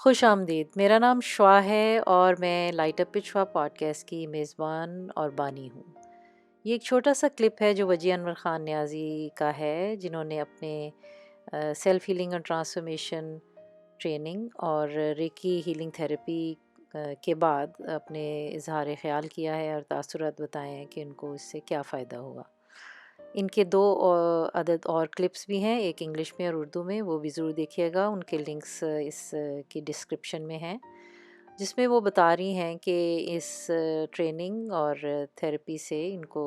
خوش آمدید. میرا نام شوا ہے اور میں لائٹ اپ وتھ شوا پوڈکاسٹ کی میزبان اور بانی ہوں. یہ ایک چھوٹا سا کلپ ہے جو وجیہ انور خان نیازی کا ہے، جنہوں نے اپنے سیلف ہیلنگ اور ٹرانسفارمیشن ٹریننگ اور ریکی ہیلنگ تھیراپی کے بعد اپنے اظہار خیال کیا ہے اور تاثرات بتائے ہیں کہ ان کو اس سے کیا فائدہ ہوا. ان کے 2 عدد اور کلپس بھی ہیں، ایک انگلش میں اور اردو میں، وہ بھی ضرور دیکھیے گا. ان کے لنکس اس کی ڈسکرپشن میں ہیں، جس میں وہ بتا رہی ہیں کہ اس ٹریننگ اور تھیراپی سے ان کو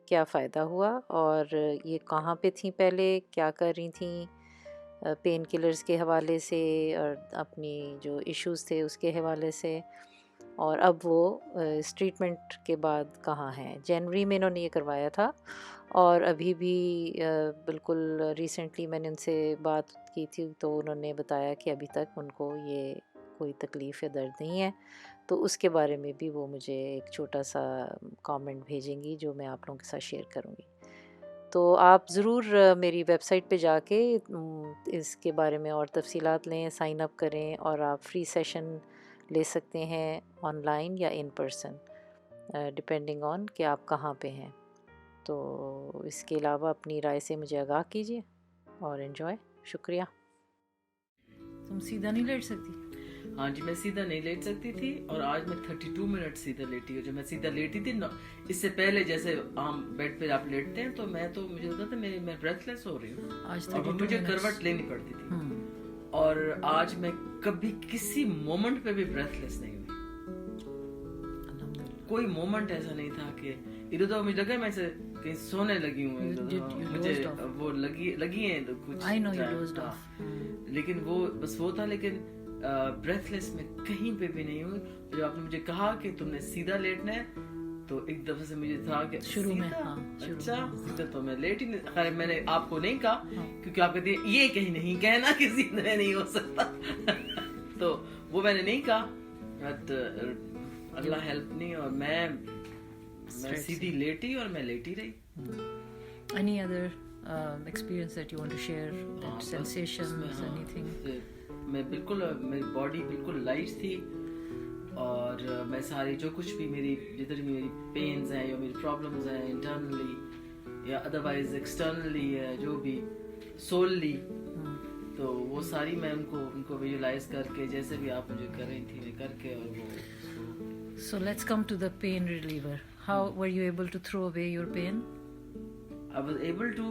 کیا فائدہ ہوا اور یہ کہاں پہ تھیں پہلے، کیا کر رہی تھیں پین کلرز کے حوالے سے اور اپنی جو ایشوز تھے اس کے حوالے سے، اور اب وہ اس ٹریٹمنٹ کے بعد کہاں ہیں. جنوری میں انہوں نے یہ کروایا تھا اور ابھی بھی بالکل ریسنٹلی میں نے ان سے بات کی تھی تو انہوں نے بتایا کہ ابھی تک ان کو یہ کوئی تکلیف یا درد نہیں ہے. تو اس کے بارے میں بھی وہ مجھے ایک چھوٹا سا کامنٹ بھیجیں گی جو میں آپ لوگوں کے ساتھ شیئر کروں گی. تو آپ ضرور میری ویب سائٹ پہ جا کے اس کے بارے میں اور تفصیلات لیں، سائن اپ کریں، اور آپ فری سیشن لے سکتے ہیں آن لائن یا ان پرسن، ڈپینڈنگ آن کہ آپ کہاں پہ ہیں. تو اس کے علاوہ اپنی رائے سے مجھے آگاہ کیجیے اور انجوائے. شکریہ. تم سیدھا نہیں لیٹ سکتی؟ ہاں جی، میں سیدھا نہیں لیٹ سکتی تھی اور آج میں 32 منٹ سیدھا لیٹی ہوں. جب میں سیدھا لیٹی تھی اس سے پہلے جیسے عام بیڈ پہ آپ لیٹتے ہیں تو مجھے ہوتا تھا میں بریتھ لیس ہو رہی ہوں اور مجھے کروٹ لینی پڑتی تھی. اور آج میں کبھی کسی مومنٹ پہ بھی بریتھ لیس نہیں ہوئی. کوئی مومنٹ ایسا نہیں تھا کہ ادھر تو مجھے لگا میں کہیں سونے لگی ہوں، مجھے وہ لگی ہیں کچھ، لیکن وہ بس وہ تھا. لیکن بریتھ لیس میں کہیں پہ بھی نہیں ہوں. جب آپ نے مجھے کہا کہ تم نے سیدھا لیٹنا ہے تو ایک دفعہ سے مجھے تھا کہ شروع میں اچھا سیدھا تو میں لیٹ ہی نہیں. خیر میں نے آپ کو نہیں کہا کیونکہ آپ کہتے ہیں یہ کہیں نہیں کہنا کہ سیدھا نہیں ہو سکتا تو وہ میں نے نہیں کہا. اللہ ہیلپ نہیں، اور میں سیدھی لیٹی اور میں لیٹی رہی. Any other experience that you want to share, that sensations, anything? میں بالکل، میری باڈی بالکل لائٹ تھی اور میں ساری جو کچھ بھی میری جتنی میری پینز ہیں یا میری پرابلمز ہیں انٹرنلی یا ادروائز ایکسٹرنلی ہے جو بھی سوللی، تو وہ ساری میں ان کو ویژولائز کر کے جیسے بھی آپ مجھے کر رہی تھی میں کر کے، اور وہ. So let's come to the pain reliever. How were you able to throw away your pain? I was able to